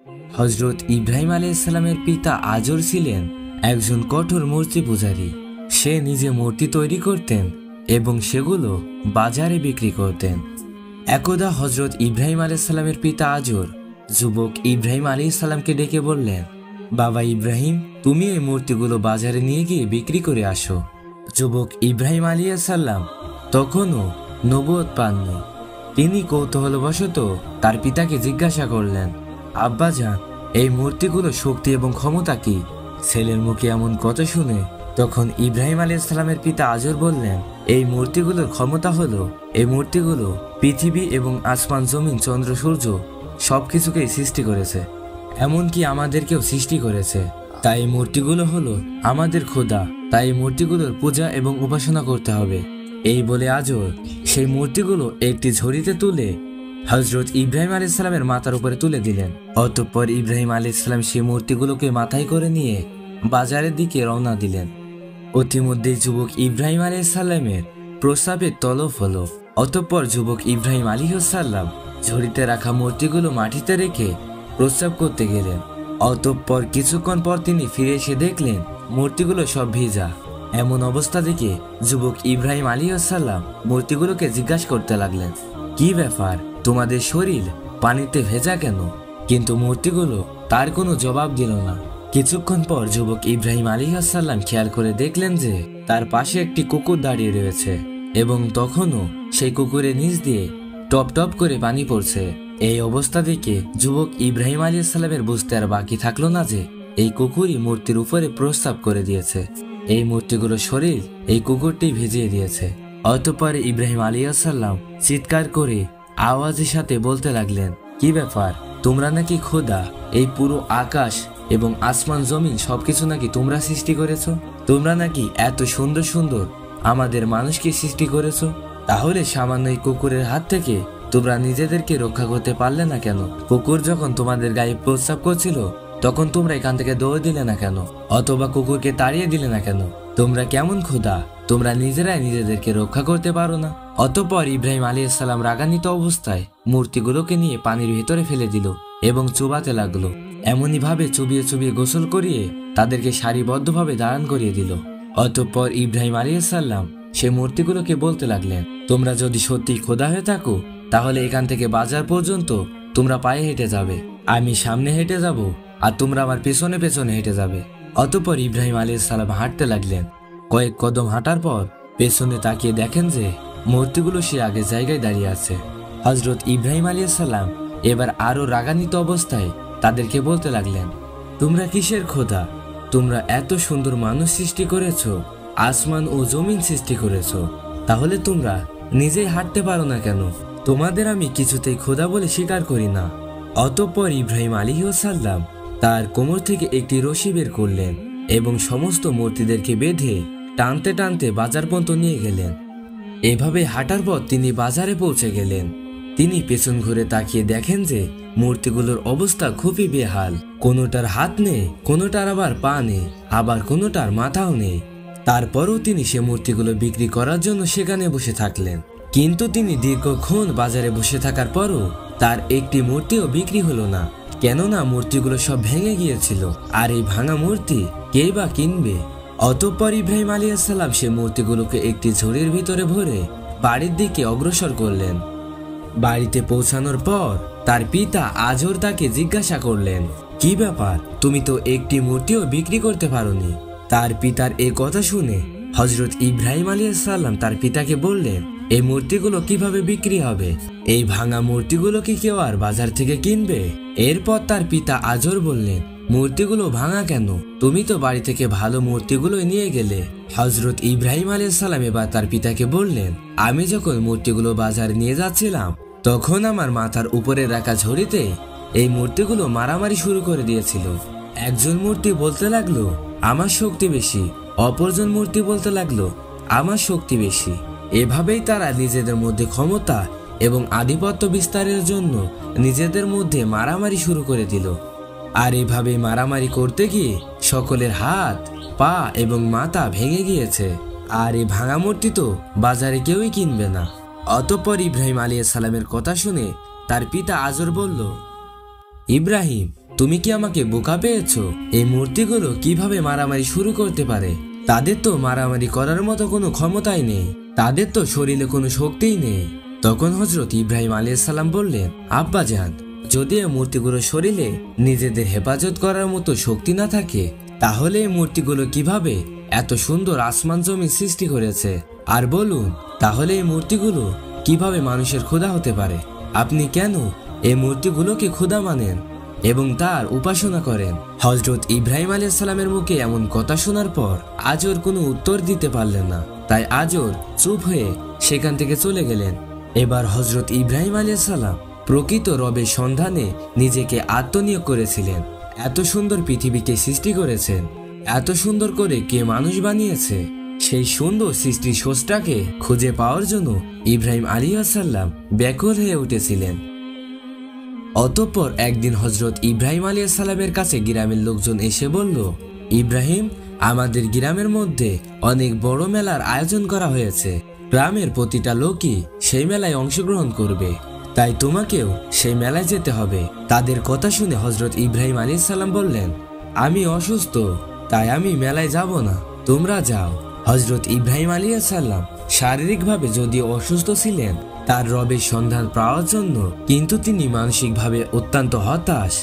হযরত ইব্রাহিম আলাইহিস সালামের পিতা আজর ছিলেন একজন কঠোর মূর্তি পূজারী। সে নিজে মূর্তি তৈরি করতেন এবং সেগুলো বাজারে বিক্রি করতেন। একদা হযরত ইব্রাহিম আলাইহিস সালামের পিতা আজর যুবক ইব্রাহিম আলাইহিস সালামকে ডেকে বললেন, বাবা ইব্রাহিম, তুমি এই মূর্তিগুলো বাজারে নিয়ে গিয়ে বিক্রি করে আসো। যুবক ইব্রাহিম আলাইহিস সালাম তখনও নবুয়ত পাননি। তিনি কৌতূহলবশত তার পিতাকে জিজ্ঞাসা করলেন, আব্বাজান, এই মূর্তিগুলোর শক্তি এবং ক্ষমতা কি? ছেলের মুখে এমন কথা শুনে তখন ইব্রাহিম আলাইহিস সালামের পিতা আজর বললেন, এই মূর্তিগুলোর ক্ষমতা হলো, এই মূর্তিগুলো পৃথিবী এবং আসমান, জমিন, চন্দ্র, সূর্য সবকিছুকেই সৃষ্টি করেছে, এমনকি আমাদেরকেও সৃষ্টি করেছে। তাই এই মূর্তিগুলো হলো আমাদের খোদা, তাই এই মূর্তিগুলোর পূজা এবং উপাসনা করতে হবে। এই বলে আজর সেই মূর্তিগুলো একটি ঝুড়িতে তুলে হযরত ইব্রাহিম আলাইহিস সালামের মাথার উপরে তুলে দিলেন। অতঃপর ইব্রাহিম আলাইহিস সালাম সেই মূর্তিগুলোকে মাথায় করে নিয়ে বাজারের দিকে রওনা দিলেন। অতিমধ্যে যুবক ইব্রাহিম আলাইহিস সালামের প্রস্রাবের তলব হলো। অতঃপর যুবক ইব্রাহিম আলাইহিস সালাম ঝুড়িতে রাখা মূর্তিগুলো মাটিতে রেখে প্রস্রাব করতে গেলেন। অতঃপর কিছুক্ষণ পর তিনি ফিরে এসে দেখলেন মূর্তিগুলো সব ভিজা। এমন অবস্থা দেখে যুবক ইব্রাহিম আলাইহিস সালাম মূর্তিগুলোকে জিজ্ঞাসা করতে লাগলেন, কি ব্যাপার, তোমাদের শরীর পানিতে ভেজা কেন? কিন্তু মূর্তিগুলো তার কোনো জবাব দিল না। কিছুক্ষণ পর যুবক ইব্রাহিম আলাইহিস সালাম খেয়াল করে দেখলেন যে তার পাশে একটি কুকুর দাঁড়িয়ে রয়েছে এবং তখনও সেই কুকুরের নিচ দিয়ে টপ টপ করে পানি পড়ছে। এই অবস্থা দেখে যুবক ইব্রাহিম আলাইহিস সালামের বুঝতে আর বাকি থাকলো না যে এই কুকুরই মূর্তির উপরে প্রস্রাব করে দিয়েছে। এই মূর্তিগুলোর শরীর এই কুকুরটি ভিজিয়ে দিয়েছে। অতঃপর ইব্রাহিম আলাইহিস সালাম চিৎকার করে আওয়াজের সাথে বলতে লাগলেন, কি ব্যাপার, তোমরা নাকি খোদা? এই পুরো আকাশ এবং আসমান, জমিন সবকিছু নাকি তোমরা সৃষ্টি করেছো? তোমরা নাকি এত সুন্দর সুন্দর আমাদের মানুষকে সৃষ্টি করেছো? তাহলে সামান্য এই কুকুরের হাত থেকে তোমরা নিজেদেরকে রক্ষা করতে পারলে না কেন? কুকুর যখন তোমাদের গায়ে প্রস্রাব করছিল তখন তোমরা এখান থেকে দৌড় দিলে না কেন, অথবা কুকুরকে তাড়িয়ে দিলে না কেন? তোমরা কেমন খোদা, তোমরা নিজেরাই নিজেদেরকে রক্ষা করতে পারো না? অতঃপর ইব্রাহিম আলাইহিস সালাম রাগান্বিত অবস্থায় মূর্তিগুলোকে নিয়ে পানির ভেতরে ফেলে দিল এবং চুবাতে লাগলো। এমনই ভাবে চুবিয়ে চুবিয়ে গোসল করিয়ে তাদেরকে সারিবদ্ধভাবে দাঁড়ান করিয়ে দিল। অতঃপর ইব্রাহিম আলাইহিস সালাম সে মূর্তিগুলোকে বলতে লাগলেন, তোমরা যদি সত্যি খোদা হয়ে থাকো তাহলে এখান থেকে বাজার পর্যন্ত তোমরা পায়ে হেঁটে যাবে, আমি সামনে হেঁটে যাব আর তোমরা আমার পেছনে পেছনে হেঁটে যাবে। অতঃপর ইব্রাহিম আলাইহিস সালাম হাঁটতে লাগলেন। কয়েক কদম হাঁটার পর পেছনে তাকিয়ে দেখেন যে মূর্তিগুলো সে আগের জায়গায় দাঁড়িয়ে আছে। হযরত ইব্রাহিম আলাইহিস সালাম এবার আরো রাগান্বিত অবস্থায় তাদেরকে বলতে লাগলেন, তোমরা কিসের খোদা? তোমরা এত সুন্দর মানুষ সৃষ্টি করেছো, আসমান ও জমিন সৃষ্টি করেছো, তাহলে তোমরা নিজেই হাঁটতে পারো না কেন? তোমাদের আমি কিছুতেই খোদা বলে স্বীকার করি না। অতঃপর ইব্রাহিম আলাইহিস সালাম তার কোমর থেকে একটি রশি বের করলেন এবং সমস্ত মূর্তিদেরকে বেঁধে টানতে টানতে বাজার পর্যন্ত নিয়ে গেলেন। এভাবে হাঁটার পর তিনি বাজারে পৌঁছে গেলেন। তিনি পেছন ঘুরে তাকিয়ে দেখেন যে মূর্তিগুলোর অবস্থা খুবই বেহাল। কোনোটার হাত নেই, কোনোটার আবার পা নেই, আবার কোনোটার মাথাও নেই। তারপরও তিনি সে মূর্তিগুলো বিক্রি করার জন্য সেখানে বসে থাকলেন। কিন্তু তিনি দীর্ঘক্ষণ বাজারে বসে থাকার পরও তার একটি মূর্তিও বিক্রি হলো না, কেননা মূর্তিগুলো সব ভেঙে গিয়েছিল। আর এই ভাঙা মূর্তি কেই বা কিনবে? অতঃপর ইব্রাহিম আলাইহিস সালাম সে মূর্তিগুলোকে একটি ঝুড়ির ভিতরে ভরে বাড়ির দিকে অগ্রসর করলেন। বাড়িতে পৌঁছানোর পর তার পিতা আজর তাকে জিজ্ঞাসা করলেন, কি ব্যাপার, তুমি তো একটি মূর্তিও বিক্রি করতে পারোনি? তার পিতার এই কথা শুনে হযরত ইব্রাহিম আলাইহিস সালাম তার পিতাকে বললেন, এই মূর্তিগুলো কিভাবে বিক্রি হবে? এই ভাঙা মূর্তিগুলো কি কেউ আর বাজার থেকে কিনবে? এরপর তার পিতা আজর বললেন, মূর্তিগুলো ভাঙা কেন? তুমি তো বাড়ি থেকে ভালো মূর্তিগুলো নিয়ে গেলে। হযরত ইব্রাহিম আলাইহিস সালাম এবার তার পিতাকে বললেন, আমি যখন মূর্তিগুলো বাজারে নিয়ে যাচ্ছিলাম তখন আমার মাথার উপরে রাখা ঝুড়িতে এই মূর্তিগুলো মারামারি শুরু করে দিয়েছিল। একজন মূর্তি বলতে লাগলো আমার শক্তি বেশি, অপরজন মূর্তি বলতে লাগলো আমার শক্তি বেশি। এভাবেই তারা নিজেদের মধ্যে ক্ষমতা এবং আধিপত্য বিস্তারের জন্য নিজেদের মধ্যে মারামারি শুরু করে দিল। আর এভাবে মারামারি করতে গিয়ে সকলের হাত, পা এবং মাথা ভেঙে গিয়েছে। আর এই ভাঙা মূর্তি তো বাজারে কেউই কিনবে না। অতঃপর ইব্রাহিম আলাইহিস সালামের কথা শুনে তার পিতা আজর বলল, ইব্রাহিম, তুমি কি আমাকে বোকা পেয়েছো? এই মূর্তিগুলো কিভাবে মারামারি শুরু করতে পারে? তাদের তো মারামারি করার মতো কোনো ক্ষমতাই নেই, তাদের তো শরীরে কোনো শক্তিই নেই। তখন হযরত ইব্রাহিম আলাইহিস সালাম বললেন, আব্বাজান, যদি এই মূর্তিগুলো শরীরে নিজেদের হেফাজত করার মতো শক্তি না থাকে, তাহলে এই মূর্তিগুলো কিভাবে এত সুন্দর আসমান জমি সৃষ্টি করেছে? আর বলুন, তাহলে এই মূর্তিগুলো কিভাবে মানুষের খোদা হতে পারে? আপনি কেন এই মূর্তিগুলোকে খোদা মানেন এবং তার উপাসনা করেন? হযরত ইব্রাহিম আলাইহিস সালামের মুখে এমন কথা শোনার পর আজর কোনো উত্তর দিতে পারলেন না, তাই আজর চুপ হয়ে সেখান থেকে চলে গেলেন। এবার হযরত ইব্রাহিম আলাইহিস সালাম প্রকৃত রবের সন্ধানে নিজেকে আত্মনিয়োগ করেছিলেন। এত সুন্দর পৃথিবীকে সৃষ্টি করেছেন, এত সুন্দর করে কে মানুষ বানিয়েছে, সেই সুন্দর সৃষ্টির স্রষ্টাকে খুঁজে পাওয়ার জন্য ইব্রাহিম আলাইহিস সালাম ব্যাকুল হয়ে উঠেছিলেন। অতঃপর একদিন হযরত ইব্রাহিম আলাইহিস সালামের কাছে গ্রামের লোকজন এসে বলল, ইব্রাহিম, আমাদের গ্রামের মধ্যে অনেক বড় মেলার আয়োজন করা হয়েছে। গ্রামের প্রতিটা লোকই সেই মেলায় অংশগ্রহণ করবে, তাই তোমাকেও সেই মেলায় যেতে হবে। তাদের কথা শুনে হযরত ইব্রাহিম আলাইহিস সালাম বললেন, আমি অসুস্থ, তাই আমি মেলায় যাব না, তোমরা যাও। হযরত ইব্রাহিম আলাইহিস সালাম শারীরিকভাবে যদিও অসুস্থ ছিলেন তার রবের সন্ধান পাওয়ার জন্য, কিন্তু তিনি মানসিকভাবে অত্যন্ত হতাশ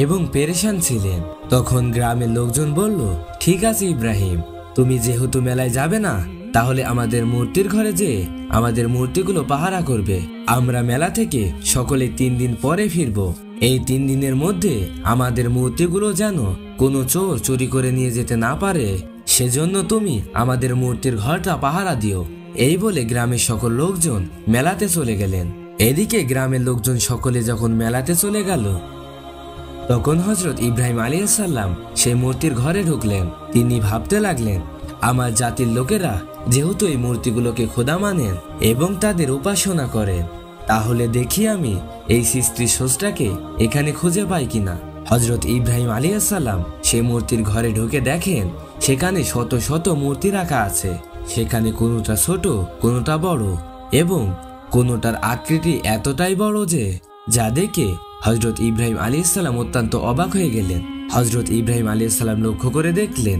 এবং পেরেশান ছিলেন। তখন গ্রামের লোকজন বলল, ঠিক আছে ইব্রাহিম, তুমি যেহেতু মেলায় যাবে না, তাহলে আমাদের মূর্তির ঘরে যেয়ে আমাদের মূর্তিগুলো পাহারা করবে। আমরা মেলা থেকে সকলে 3 দিন পরে ফিরব। এই 3 দিনের মধ্যে আমাদের মূর্তিগুলো যেন কোনো চোর চুরি করে নিয়ে যেতে না পারে, সেজন্য তুমি আমাদের মূর্তির ঘরটা পাহারা দিও। এই বলে গ্রামের সকল লোকজন মেলাতে চলে গেলেন। এদিকে গ্রামের লোকজন সকলে যখন মেলাতে চলে গেল, তখন হযরত ইব্রাহিম আলাইহিস সালাম সেই মূর্তির ঘরে ঢুকলেন। তিনি ভাবতে লাগলেন, আমার জাতির লোকেরা যেহেতু এই মূর্তিগুলোকে খোদা মানেন এবং তাদের উপাসনা করেন, তাহলে দেখি আমি এই সৃষ্টির স্রষ্টাকে এখানে খুঁজে পাই কিনা। হযরত ইব্রাহিম আলাইহিস সালাম সেই মূর্তির ঘরে ঢুকে দেখেন সেখানে শত শত মূর্তি রাখা আছে। সেখানে কোনোটা ছোট, কোনোটা বড় এবং কোনোটার আকৃতি এতটাই বড় যে যা দেখে হযরত ইব্রাহিম আলাইহিস সালাম অত্যন্ত অবাক হয়ে গেলেন। হযরত ইব্রাহিম আলাইহিস সালাম লক্ষ্য করে দেখলেন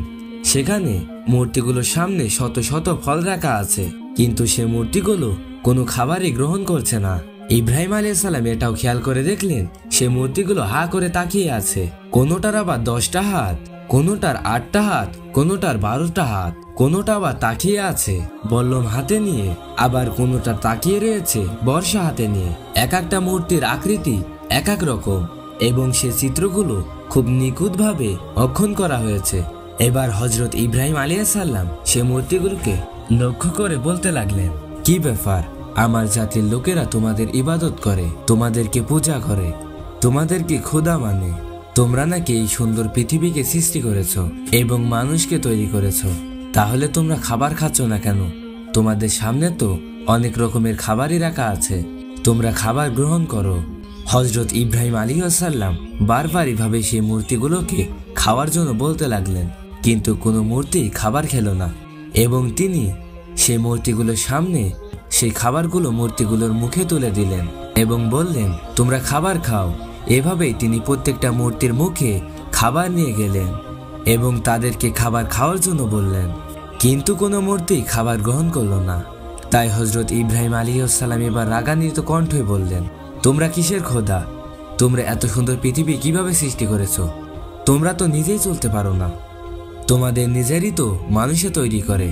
সেখানে মূর্তিগুলোর সামনে শত শত ফল রাখা আছে, কিন্তু সে মূর্তিগুলো কোনো খাবারই গ্রহণ করছে না। ইব্রাহিম আলাইহিস সালাম এটাও খেয়াল করে দেখলেন সে মূর্তিগুলো হা করে তাকিয়ে আছে। কোনোটার আবার 10টা হাত, কোনোটার 8টা হাত, কোনোটার 12টা হাত, কোনোটা আবার তাকিয়ে আছে বল্লম হাতে নিয়ে, আবার কোনোটা তাকিয়ে রয়েছে বর্ষা হাতে নিয়ে। এক একটা মূর্তির আকৃতি এক এক রকম এবং সে চিত্রগুলো খুব নিখুঁতভাবে অঙ্কন করা হয়েছে। এবার হযরত ইব্রাহিম আলাইহিস সালাম সে মূর্তিগুলোকে লক্ষ্য করে বলতে লাগলেন, কি ব্যাপার, আমার জাতির লোকেরা তোমাদের ইবাদত করে, তোমাদেরকে পূজা করে, তোমাদেরকে খোদা মানে। তোমরা নাকি এই সুন্দর পৃথিবীকে সৃষ্টি করেছ এবং মানুষকে তৈরি করেছ, তাহলে তোমরা খাবার খাচ্ছ না কেন? তোমাদের সামনে তো অনেক রকমের খাবারই রাখা আছে, তোমরা খাবার গ্রহণ করো। হযরত ইব্রাহিম আলাইহিস সালাম বারবার এভাবে সেই মূর্তিগুলোকে খাওয়ার জন্য বলতে লাগলেন, কিন্তু কোনো মূর্তি খাবার খেল না এবং তিনি সেই মূর্তিগুলোর সামনে সেই খাবারগুলো মূর্তিগুলোর মুখে তুলে দিলেন এবং বললেন, তোমরা খাবার খাও। এভাবেই তিনি প্রত্যেকটা মূর্তির মুখে খাবার নিয়ে গেলেন এবং তাদেরকে খাবার খাওয়ার জন্য বললেন, কিন্তু কোনো মূর্তি খাবার গ্রহণ করল না। তাই হযরত ইব্রাহিম আলাইহিস সালাম এবার রাগান্বিত কণ্ঠে বললেন, তোমরা কিসের খোদা? তোমরা এত সুন্দর পৃথিবী কিভাবে সৃষ্টি করেছো? তোমরা তো নিজেই চলতে পারো না, তোমাদের নিজেরই তো মানুষে তৈরি করে,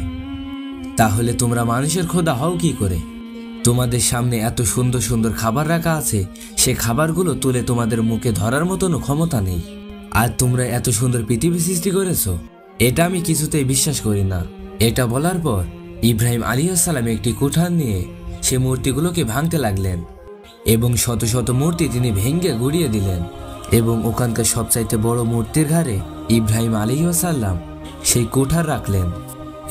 তাহলে তোমরা মানুষের খোদা হও কি করে? তোমাদের সামনে এত সুন্দর সুন্দর খাবার রাখা আছে, সে খাবারগুলো তুলে তোমাদের মুখে ধরার মতনও ক্ষমতা নেই, আর তোমরা এত সুন্দর পৃথিবী সৃষ্টি করেছো? এটা আমি কিছুতেই বিশ্বাস করি না। এটা বলার পর ইব্রাহিম আলাইহিস সালাম একটি কুঠার নিয়ে সে মূর্তিগুলোকে ভাঙতে লাগলেন এবং শত শত মূর্তি তিনি ভেঙে গুড়িয়ে দিলেন এবং ওখানকার সবচাইতে বড় মূর্তির ঘাড়ে ইব্রাহিম আলাইহিস সালাম সেই কুঠার রাখলেন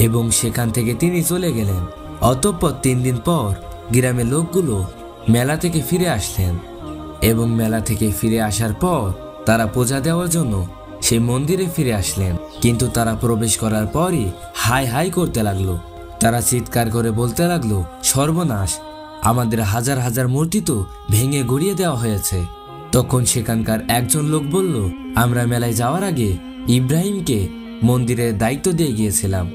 এবং সেখান থেকে তিনি চলে গেলেন। অতঃপর 3 দিন পর গ্রামের লোকগুলো মেলা থেকে ফিরে আসলেন এবং মেলা থেকে ফিরে আসার পর তারা পূজা দেওয়ার জন্য সেই মন্দিরে ফিরে আসলেন, কিন্তু তারা প্রবেশ করার পরই হাই হাই করতে লাগলো। তারা চিৎকার করে বলতে লাগলো, সর্বনাশ, আমাদের হাজার হাজার মূর্তি তো ভেঙে গুড়িয়ে দেওয়া হয়েছে তখন সেখানকার একজন লোক বলল, আমরা মেলায় যাওয়ার আগে ইব্রাহিমকে মন্দিরের দায়িত্ব দিয়ে গিয়েছিলাম,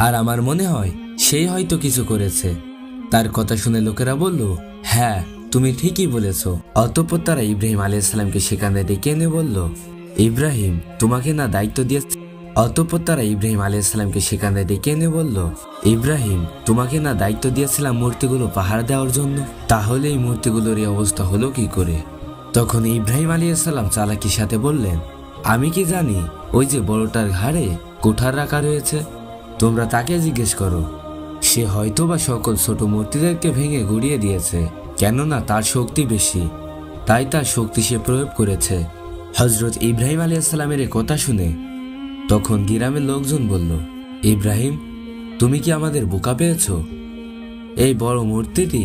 আর আমার মনে হয় সেই হয়তো কিছু করেছে। তার কথা শুনে লোকেরা বলল, হ্যাঁ তুমি ঠিকই বলেছ। অতঃপর তারা ইব্রাহিম আলাইহিস সালামকে সেখানে ডেকে এনে বলল, ইব্রাহিম তোমাকে না দায়িত্ব দিয়েছে। অতঃপর তারা ইব্রাহিম আলাইহিস সালামকে সেখানে ডেকে এনে বলল, ইব্রাহিম তোমাকে না দায়িত্ব দিয়েছিলাম মূর্তিগুলো পাহারা দেওয়ার জন্য, তাহলে এই মূর্তিগুলোর এই অবস্থা হলো কি করে? তখন ইব্রাহিম আলাইহিস সালাম চালাকির সাথে বললেন, আমি কি জানি ওই যে বড়টার ঘাড়ে কুঠার রাখা রয়েছে, তোমরা তাকে জিজ্ঞেস করো। সে হয়তোবা সকল ছোট মূর্তিদেরকে ভেঙে গুড়িয়ে দিয়েছে, কেননা তার শক্তি বেশি, তাই তার শক্তি সে প্রয়োগ করেছে। হযরত ইব্রাহিম আলাইহিস সালামের এই কথা শুনে তখন গ্রামের লোকজন বলল, ইব্রাহিম তুমি কি আমাদের বোকা পেয়েছ? এই বড় মূর্তিটি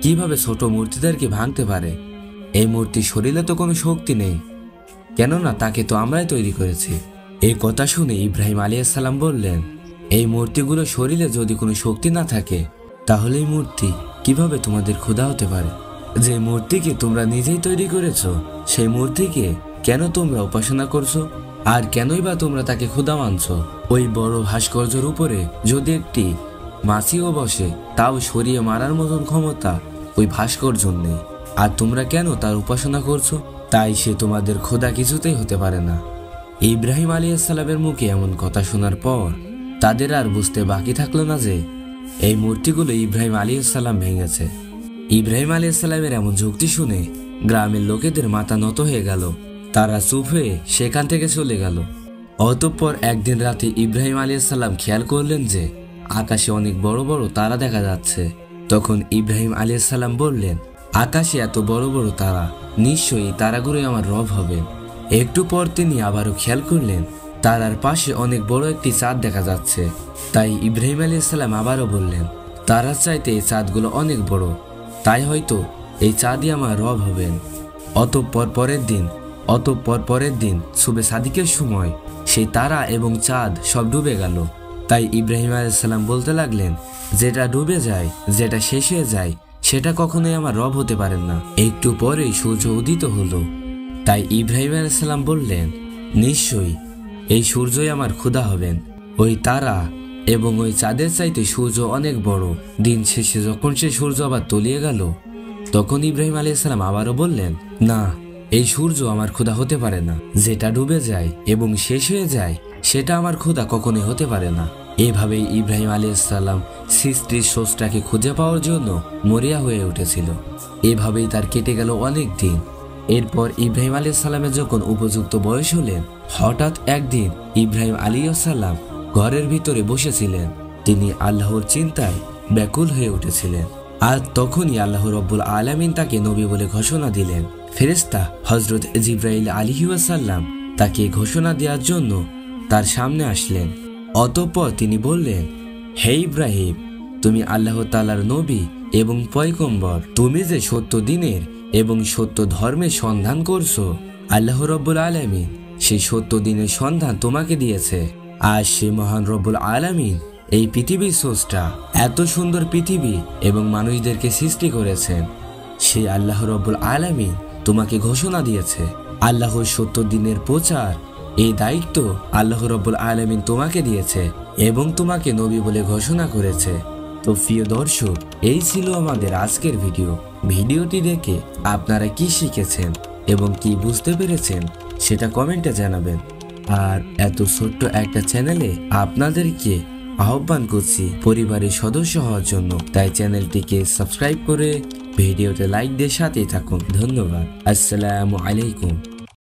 কিভাবে ছোট মূর্তিদেরকে ভাঙতে পারে? এই মূর্তির শরীরে তো কোনো শক্তি নেই, কেননা তাকে তো আমরাই তৈরি করেছি। এই কথা শুনে ইব্রাহিম আলাইহিস সালাম বললেন, এই মূর্তিগুলো শরীরে যদি কোনো শক্তি না থাকে, তাহলে এই মূর্তি কিভাবে তোমাদের খোদা হতে পারে? যে মূর্তিকে তোমরা নিজেই তৈরি করেছো, সেই মূর্তিকে কেন তোমরা উপাসনা করছো? আর কেনই বা তোমরা তাকে খোদা মানছো? ওই বড় ভাস্কর্যের উপরে যদি একটি মাছিও বসে, তাও সরিয়ে মারার মতন ক্ষমতা ওই ভাস্কর্যর নেই, আর তোমরা কেন তার উপাসনা করছো? তাই সে তোমাদের খোদা কিছুতেই হতে পারে না। ইব্রাহিম আলাইহিস সালামের মুখে এমন কথা শোনার পর তাদের আর বুঝতে বাকি থাকলো না যে এই মূর্তিগুলো ইব্রাহিম আলাইহিস সালাম ভেঙেছে। ইব্রাহিম আলাইহিস সালামের এমন যুক্তি শুনে গ্রামের লোকেদের মাথা নত হয়ে গেল, তারা চুপ হয়ে সেখান থেকে চলে গেল। অতঃপর একদিন রাতে ইব্রাহিম আলাইহিস সালাম খেয়াল করলেন যে আকাশে অনেক বড় বড় তারা দেখা যাচ্ছে। তখন ইব্রাহিম আলাইহিস সালাম বললেন, আকাশে এত বড় বড় তারা, নিশ্চয়ই তারাগুলোই আমার রব হবে। একটু পর তিনি আবারও খেয়াল করলেন তারার পাশে অনেক বড় একটি চাঁদ দেখা যাচ্ছে। তাই ইব্রাহিম আলাইহিস সালাম আবারও বললেন, তারার চাইতে এই চাঁদগুলো অনেক বড়, তাই হয়তো এই চাঁদই আমার রব হবেন। অতঃপর পরের দিন সুবে সাদিকের সময় সেই তারা এবং চাঁদ সব ডুবে গেল। তাই ইব্রাহিম আলাইহিস সালাম বলতে লাগলেন, যেটা ডুবে যায়, যেটা শেষ হয়ে যায়, সেটা কখনোই আমার রব হতে পারেন না। একটু পরেই সূর্য উদিত হলো। তাই ইব্রাহিম আলাইহিস সালাম বললেন, নিশ্চয়ই এই সূর্যই আমার খোদা হবেন। ওই তারা এবং ওই চাঁদের চাইতে সূর্য অনেক বড়। দিন শেষে যখন সে সূর্য আবার তলিয়ে গেল, তখন ইব্রাহিম আলাইহিস সালাম আবারও বললেন, না, এই সূর্য আমার খোদা হতে পারে না। যেটা ডুবে যায় এবং শেষ হয়ে যায়, সেটা আমার খোদা কখনোই হতে পারে না। এভাবেই ইব্রাহিম আলাইহিস সালাম সৃষ্টির স্রষ্টাকে খুঁজে পাওয়ার জন্য মরিয়া হয়ে উঠেছিল। এভাবেই তার কেটে গেল অনেক দিন। এরপর ইব্রাহিম আলাইহিস সালামের যখন উপযুক্ত বয়স হলেন, হঠাৎ একদিন ইব্রাহিম আলাইহিস সালাম ঘরের ভিতরে বসেছিলেন। তিনি আল্লাহর চিন্তায় ব্যাকুল হয়ে উঠেছিলেন। আর তখনই আল্লাহ রব্বুল আলামিন তাকে নবী বলে ঘোষণা দিলেন। ফেরেশতা হযরত জিবরাইল আলাইহিস সালাম তাকে ঘোষণা দেওয়ার জন্য তার সামনে আসলেন। অতঃপর তিনি বললেন, হে ইব্রাহিম, তুমি আল্লাহ তাআলার নবী এবং পয়গম্বর। তুমি যে সত্য দ্বীনের এবং সত্য ধর্মের সন্ধান করছো, আল্লাহ রব্বুল আলামিন সেই সত্য দ্বীনের সন্ধান তোমাকে দিয়েছে। আর সে মহান রব্বুল আলামিন এই পৃথিবীর স্রষ্টা। এত সুন্দর পৃথিবী এবং মানুষদেরকে সৃষ্টি করেছেন। সে আল্লাহ রব্বুল আলামিন তোমাকে ঘোষণা দিয়েছে। আল্লাহর সত্য দ্বীনের প্রচার এই দায়িত্ব আল্লাহ রব্বুল আলামিন তোমাকে দিয়েছে এবং তোমাকে নবী বলে ঘোষণা করেছে। তো প্রিয় দর্শক, এই ছিল আমাদের আজকের ভিডিওটি দেখে আপনারা কি শিখেছেন এবং কি বুঝতে পেরেছেন সেটা কমেন্টে জানাবেন। আর এত ছোট্ট একটা চ্যানেলে আপনাদেরকে আহ্বান করছি পরিবারের সদস্য হওয়ার জন্য। তাই চ্যানেলটিকে সাবস্ক্রাইব করে ভিডিওতে লাইক দিয়ে সাথেই থাকুন। ধন্যবাদ। আসসালামু আলাইকুম।